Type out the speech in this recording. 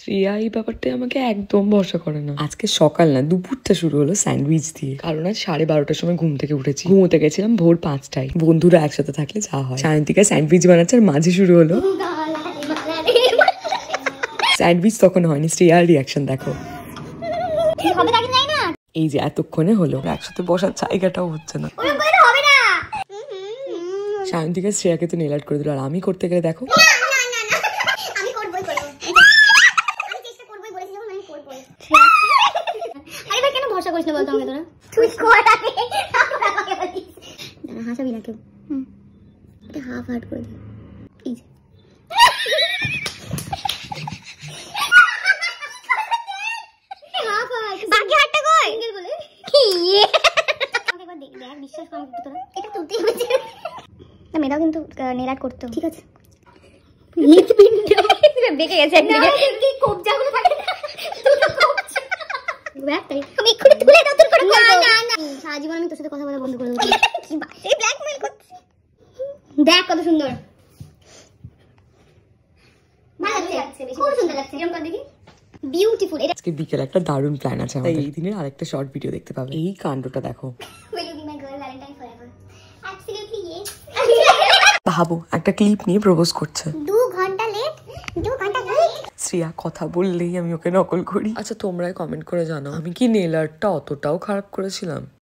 শ্রেয়া এই ব্যাপারটা আমাকে একদম ভরসা করে না। আজকে সকাল না দুপুরটা শুরু হলো স্যান্ডউইচ দিয়ে, কারণ আজ 12:30টার সময় ঘুম থেকে উঠেছি। ঘুমোতে গেছিলাম ভোর 5টায়। বন্ধুরা একসাথে থাকলে যা হয়। সায়ন্তিকা স্যান্ডউইচ বানাচ্ছে আর মাঝে শুরু হলো স্যান্ডউইচ। তখন হয়নি, শ্রেয়ার রিয়াকশন দেখো। এই যে এতক্ষণে হলো, একসাথে বসার জায়গাটাও হচ্ছে না। সায়ন্তিকা শ্রেয়াকে তো নেল আর্ট করে দিল, আর আমি করতে গেলে দেখো হাসাবি না কেউ, হাফ হার্ট করে দিই। বিশ্বাস কর তোরা, এটা তুলতেই হচ্ছে না। মেয়েরাও কিন্তু নেল আর্ট করতো, ঠিক আছে। বেঁকে গেছে একদিকে, কবজাগুলো থাকে না, আমি এক্ষুনি তুলে নতুন করে করব। না সারা জীবন আমি তোর সাথে কথা বলা বন্ধ করে দেব। কি এই ব্ল্যাকমেল করছিস? দেখ কত সুন্দর, ভালো লাগছে, খুব সুন্দর লাগছে। এরকম কর দেখি, বিউটিফুল। আজকে বিকেল একটা দারুণ প্ল্যান আছে আমাদের। এই দিনের আরেকটা শর্ট ভিডিও দেখতে পাবে। এই কাণ্ডটা দেখো। ভাবো একটা ক্লিপ নিয়ে প্রপোজ করছে, 2 ঘন্টা লেট, 2 ঘন্টা লেট। শ্রেয়া কথা বললেই আমি ওকে নকল করি। আচ্ছা তোমরাই কমেন্ট করে জানাও, আমি কি নেল আর্টটা অতটাও খারাপ করেছিলাম?